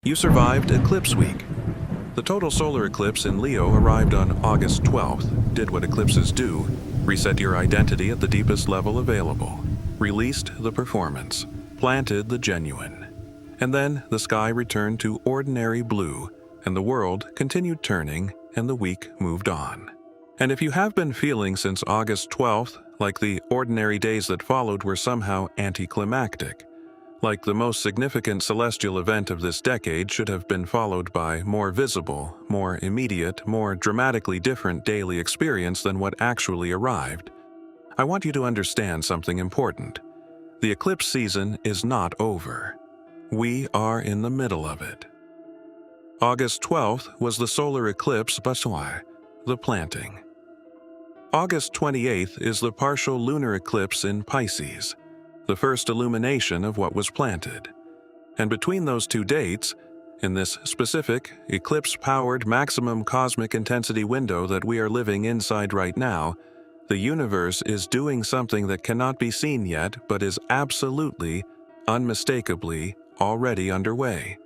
You survived Eclipse Week. The total solar eclipse in Leo arrived on August 12th, did what eclipses do, reset your identity at the deepest level available, released the performance, planted the genuine. And then the sky returned to ordinary blue, and the world continued turning, and the week moved on. And if you have been feeling since August 12th like the ordinary days that followed were somehow anticlimactic, like the most significant celestial event of this decade should have been followed by more visible, more immediate, more dramatically different daily experience than what actually arrived, I want you to understand something important. The eclipse season is not over. We are in the middle of it. August 12th was the solar eclipse Basoi, the planting. August 28th is the partial lunar eclipse in Pisces, the first illumination of what was planted. And between those two dates, in this specific, eclipse-powered maximum cosmic intensity window that we are living inside right now, the universe is doing something that cannot be seen yet but is absolutely, unmistakably, already underway.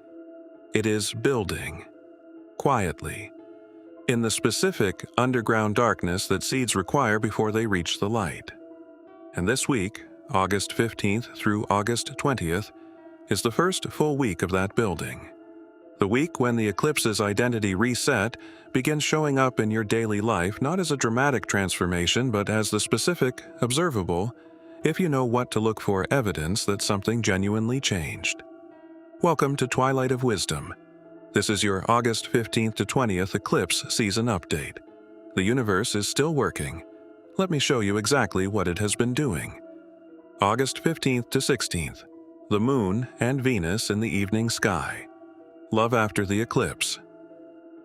It is building, quietly, in the specific underground darkness that seeds require before they reach the light. And this week, August 15th through August 20th, is the first full week of that building. The week when the eclipse's identity reset begins showing up in your daily life not as a dramatic transformation but as the specific, observable, if you know what to look for evidence that something genuinely changed. Welcome to Twilight of Wisdom. This is your August 15th to 20th eclipse season update. The universe is still working. Let me show you exactly what it has been doing. August 15th to 16th, the Moon and Venus in the evening sky. Love after the eclipse.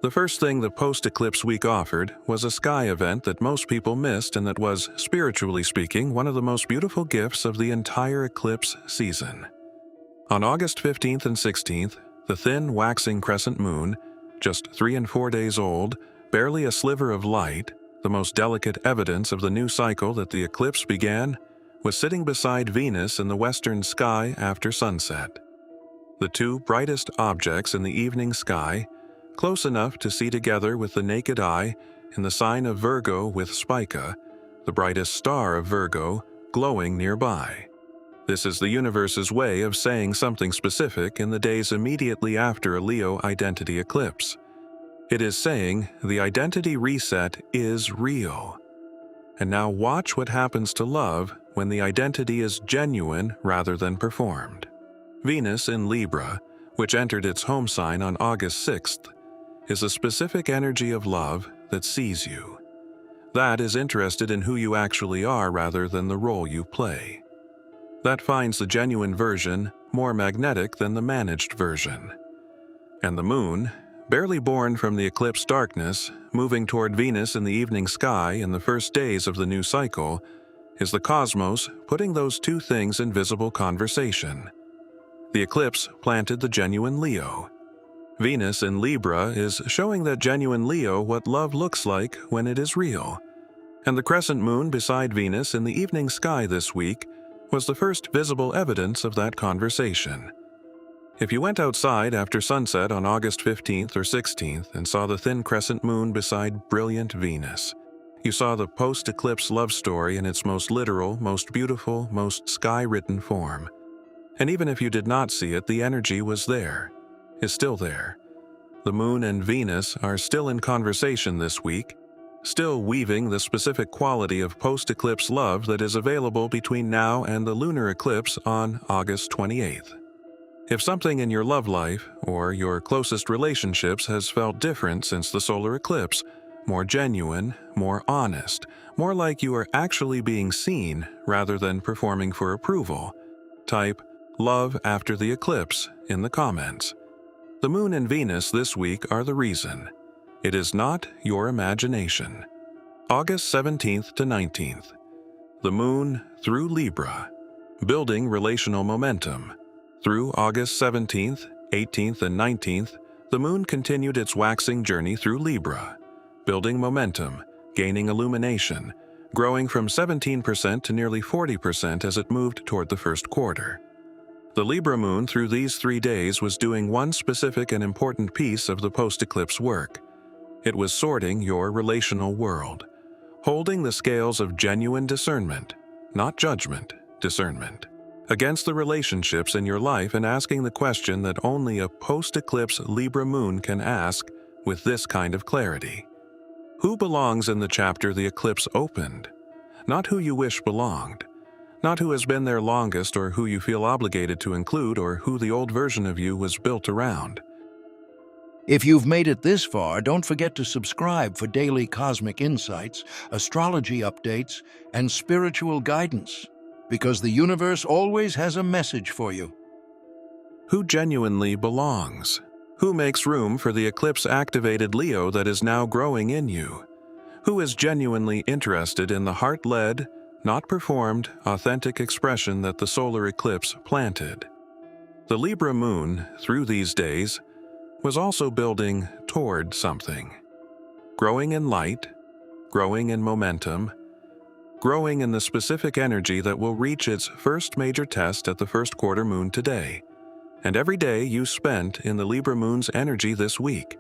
The first thing the post-eclipse week offered was a sky event that most people missed and that was, spiritually speaking, one of the most beautiful gifts of the entire eclipse season. On August 15th and 16th, the thin, waxing crescent moon, just 3 and 4 days old, barely a sliver of light, the most delicate evidence of the new cycle that the eclipse began, was sitting beside Venus in the western sky after sunset. The two brightest objects in the evening sky, close enough to see together with the naked eye, in the sign of Virgo with Spica, the brightest star of Virgo, glowing nearby. This is the universe's way of saying something specific in the days immediately after a Leo identity eclipse. It is saying the identity reset is real. And now watch what happens to love when the identity is genuine rather than performed. Venus in Libra, which entered its home sign on August 6th, is a specific energy of love that sees you. That is interested in who you actually are rather than the role you play. That finds the genuine version more magnetic than the managed version. And the Moon, barely born from the eclipse darkness, moving toward Venus in the evening sky in the first days of the new cycle, is the cosmos putting those two things in visible conversation. The eclipse planted the genuine Leo. Venus in Libra is showing that genuine Leo what love looks like when it is real. And the crescent moon beside Venus in the evening sky this week was the first visible evidence of that conversation. If you went outside after sunset on August 15th or 16th and saw the thin crescent moon beside brilliant Venus, you saw the post-eclipse love story in its most literal, most beautiful, most sky-written form. And even if you did not see it, the energy was there, is still there. The Moon and Venus are still in conversation this week, still weaving the specific quality of post-eclipse love that is available between now and the lunar eclipse on August 28th. If something in your love life or your closest relationships has felt different since the solar eclipse, more genuine, more honest, more like you are actually being seen rather than performing for approval, type "love after the eclipse" in the comments. The Moon and Venus this week are the reason. It is not your imagination. August 17th to 19th. The Moon through Libra, building relational momentum. Through August 17th, 18th, and 19th, the Moon continued its waxing journey through Libra, building momentum, gaining illumination, growing from 17% to nearly 40% as it moved toward the first quarter. The Libra moon through these 3 days was doing one specific and important piece of the post-eclipse work. It was sorting your relational world, holding the scales of genuine discernment, not judgment, discernment, against the relationships in your life and asking the question that only a post-eclipse Libra moon can ask with this kind of clarity. Who belongs in the chapter the eclipse opened? Not who you wish belonged. Not who has been there longest or who you feel obligated to include or who the old version of you was built around. If you've made it this far, don't forget to subscribe for daily cosmic insights, astrology updates, and spiritual guidance, because the universe always has a message for you. Who genuinely belongs? Who makes room for the eclipse-activated Leo that is now growing in you? Who is genuinely interested in the heart-led, not performed, authentic expression that the solar eclipse planted? The Libra moon, through these days, was also building toward something. Growing in light, growing in momentum, growing in the specific energy that will reach its first major test at the first quarter moon today. And every day you spent in the Libra moon's energy this week,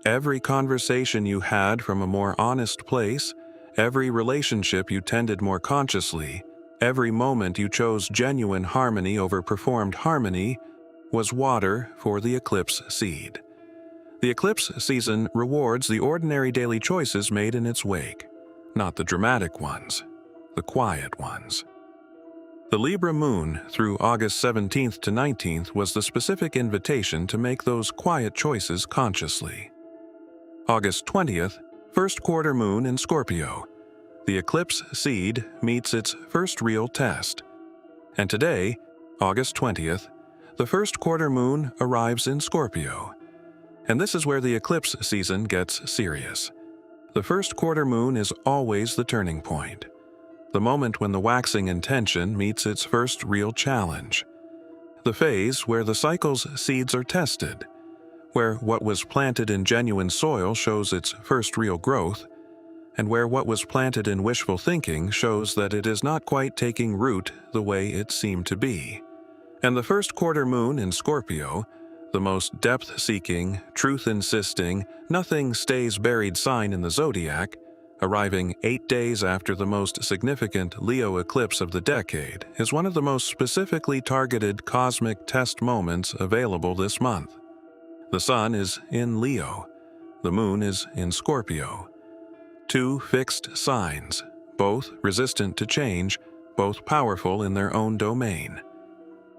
every conversation you had from a more honest place, every relationship you tended more consciously, every moment you chose genuine harmony over performed harmony, was water for the eclipse seed. The eclipse season rewards the ordinary daily choices made in its wake, not the dramatic ones, the quiet ones. The Libra moon through August 17th to 19th was the specific invitation to make those quiet choices consciously. August 20th, first quarter moon in Scorpio. The eclipse seed meets its first real test. And today, August 20th, the first quarter moon arrives in Scorpio. And this is where the eclipse season gets serious. The first quarter moon is always the turning point, the moment when the waxing intention meets its first real challenge. The phase where the cycle's seeds are tested, where what was planted in genuine soil shows its first real growth, and where what was planted in wishful thinking shows that it is not quite taking root the way it seemed to be. And the first quarter moon in Scorpio, the most depth-seeking, truth-insisting, nothing-stays-buried sign in the zodiac, arriving 8 days after the most significant Leo eclipse of the decade, is one of the most specifically targeted cosmic test moments available this month. The sun is in Leo. The moon is in Scorpio. Two fixed signs, both resistant to change, both powerful in their own domain.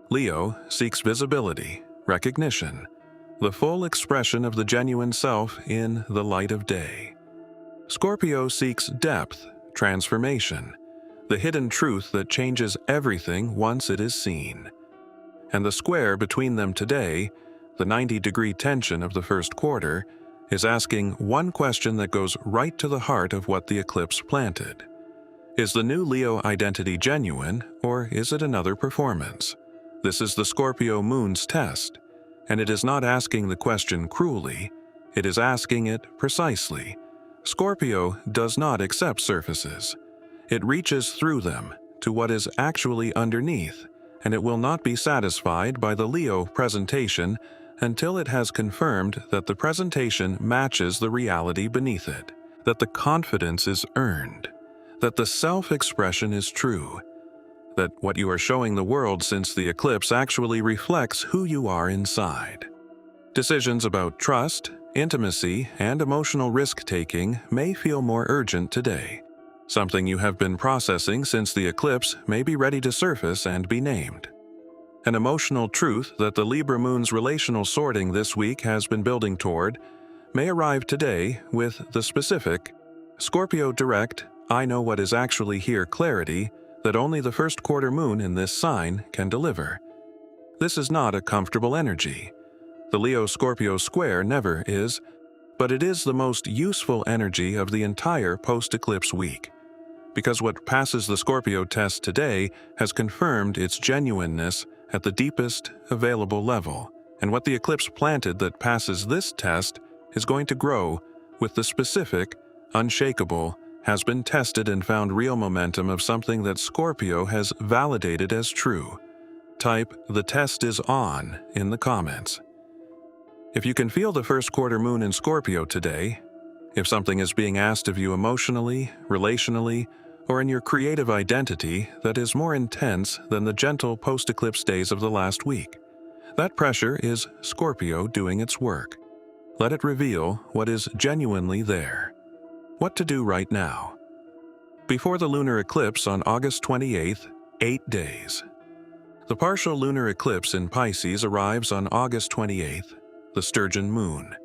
Leo seeks visibility, recognition, the full expression of the genuine self in the light of day. Scorpio seeks depth, transformation, the hidden truth that changes everything once it is seen. And the square between them today, the 90-degree tension of the first quarter, is asking one question that goes right to the heart of what the eclipse planted. Is the new Leo identity genuine, or is it another performance? This is the Scorpio moon's test, and it is not asking the question cruelly, it is asking it precisely. Scorpio does not accept surfaces. It reaches through them to what is actually underneath, and it will not be satisfied by the Leo presentation until it has confirmed that the presentation matches the reality beneath it, that the confidence is earned, that the self-expression is true, that what you are showing the world since the eclipse actually reflects who you are inside. Decisions about trust, intimacy, and emotional risk-taking may feel more urgent today. Something you have been processing since the eclipse may be ready to surface and be named. An emotional truth that the Libra moon's relational sorting this week has been building toward may arrive today with the specific, Scorpio direct, I know what is actually here clarity that only the first quarter moon in this sign can deliver. This is not a comfortable energy. The Leo-Scorpio square never is, but it is the most useful energy of the entire post-eclipse week. Because what passes the Scorpio test today has confirmed its genuineness at the deepest available level, and what the eclipse planted that passes this test is going to grow with the specific, unshakable, has been tested and found real momentum of something that Scorpio has validated as true. type "The test is on" in the comments. If you can feel the first quarter moon in Scorpio today, if something is being asked of you emotionally, relationally, or in your creative identity that is more intense than the gentle post-eclipse days of the last week, that pressure is Scorpio doing its work. Let it reveal what is genuinely there. What to do right now. Before the lunar eclipse on August 28th, 8 days. The partial lunar eclipse in Pisces arrives on August 28th, the Sturgeon moon,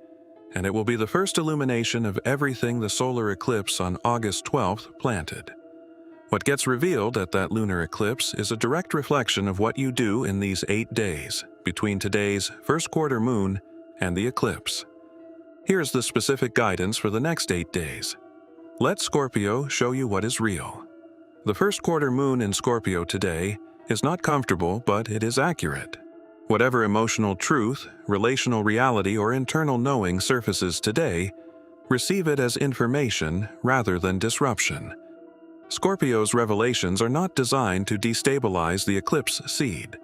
and it will be the first illumination of everything the solar eclipse on August 12th planted. What gets revealed at that lunar eclipse is a direct reflection of what you do in these 8 days between today's first quarter moon and the eclipse. Here's the specific guidance for the next 8 days. Let Scorpio show you what is real. The first quarter moon in Scorpio today is not comfortable, but it is accurate. Whatever emotional truth, relational reality, or internal knowing surfaces today, receive it as information rather than disruption. Scorpio's revelations are not designed to destabilize the eclipse seed.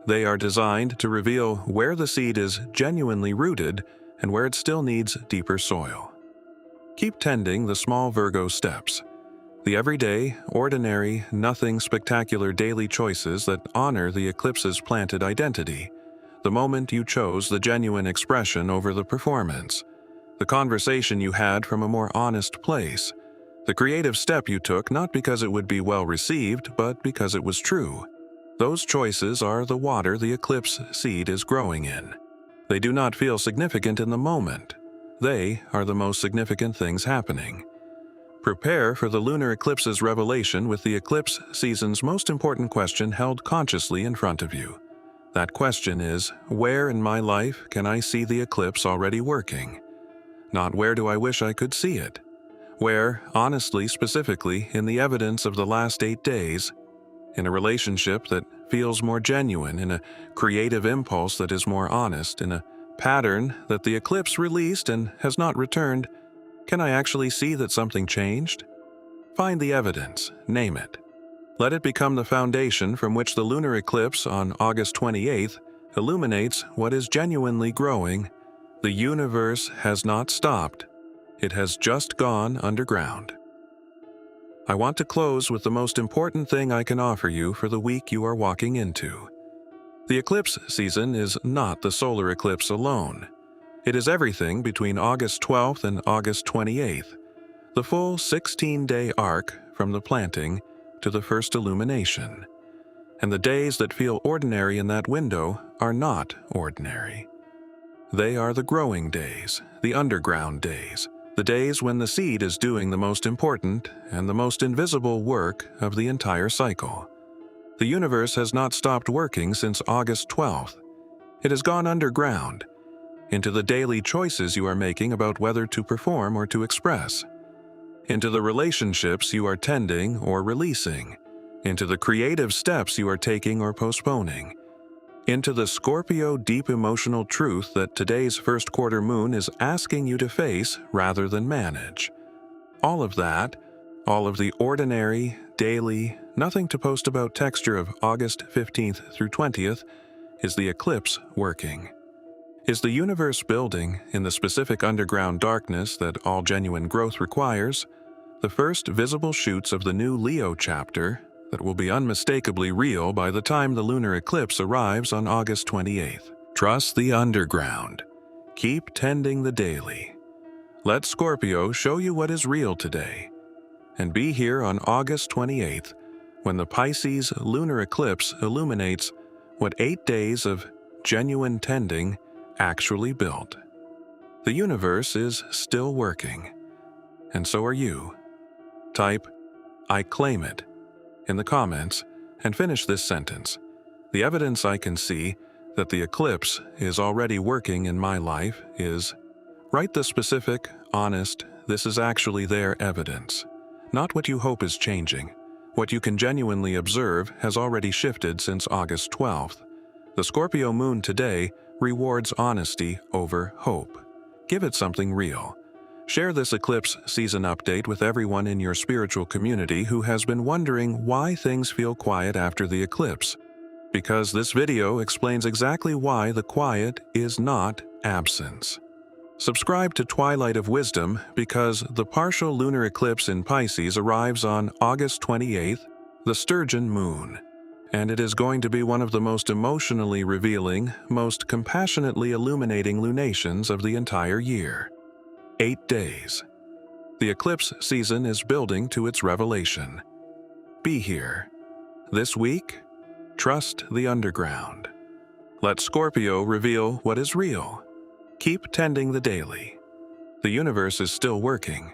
They are designed to reveal where the seed is genuinely rooted and where it still needs deeper soil. Keep tending the small Virgo steps, the everyday, ordinary, nothing spectacular daily choices that honor the eclipse's planted identity, the moment you chose the genuine expression over the performance, the conversation you had from a more honest place, the creative step you took not because it would be well received, but because it was true. Those choices are the water the eclipse seed is growing in. They do not feel significant in the moment. They are the most significant things happening. Prepare for the lunar eclipse's revelation with the eclipse season's most important question held consciously in front of you. That question is, where in my life can I see the eclipse already working? Not where do I wish I could see it? Where, honestly, specifically, in the evidence of the last 8 days, in a relationship that feels more genuine, in a creative impulse that is more honest, in a pattern that the eclipse released and has not returned, can I actually see that something changed? Find the evidence, name it. Let it become the foundation from which the lunar eclipse on August 28th illuminates what is genuinely growing. The universe has not stopped. It has just gone underground. I want to close with the most important thing I can offer you for the week you are walking into. The eclipse season is not the solar eclipse alone. It is everything between August 12th and August 28th, the full 16-day arc from the planting to the first illumination. And the days that feel ordinary in that window are not ordinary. They are the growing days, the underground days, the days when the seed is doing the most important and the most invisible work of the entire cycle. The universe has not stopped working since August 12th. It has gone underground, into the daily choices you are making about whether to perform or to express, into the relationships you are tending or releasing, into the creative steps you are taking or postponing, into the Scorpio deep emotional truth that today's first quarter moon is asking you to face rather than manage. All of that, all of the ordinary, daily, nothing to post about texture of August 15th through 20th, is the eclipse working. Is the universe building, in the specific underground darkness that all genuine growth requires, the first visible shoots of the new Leo chapter that will be unmistakably real by the time the lunar eclipse arrives on August 28th. Trust the underground. Keep tending the daily. Let Scorpio show you what is real today. And be here on August 28th when the Pisces lunar eclipse illuminates what 8 days of genuine tending actually built. The universe is still working, and so are you. Type, "I claim it," in the comments and finish this sentence. The evidence I can see that the eclipse is already working in my life is. Write the specific, honest, this is actually their evidence. Not what you hope is changing. What you can genuinely observe has already shifted since August 12th. The Scorpio moon today rewards honesty over hope. Give it something real. Share this eclipse season update with everyone in your spiritual community who has been wondering why things feel quiet after the eclipse. because this video explains exactly why the quiet is not absence. Subscribe to Twilight of Wisdom because the partial lunar eclipse in Pisces arrives on August 28th, the Sturgeon moon, and it is going to be one of the most emotionally revealing, most compassionately illuminating lunations of the entire year. 8 days. The eclipse season is building to its revelation. Be here. This week, trust the underground. Let Scorpio reveal what is real. Keep tending the daily. The universe is still working,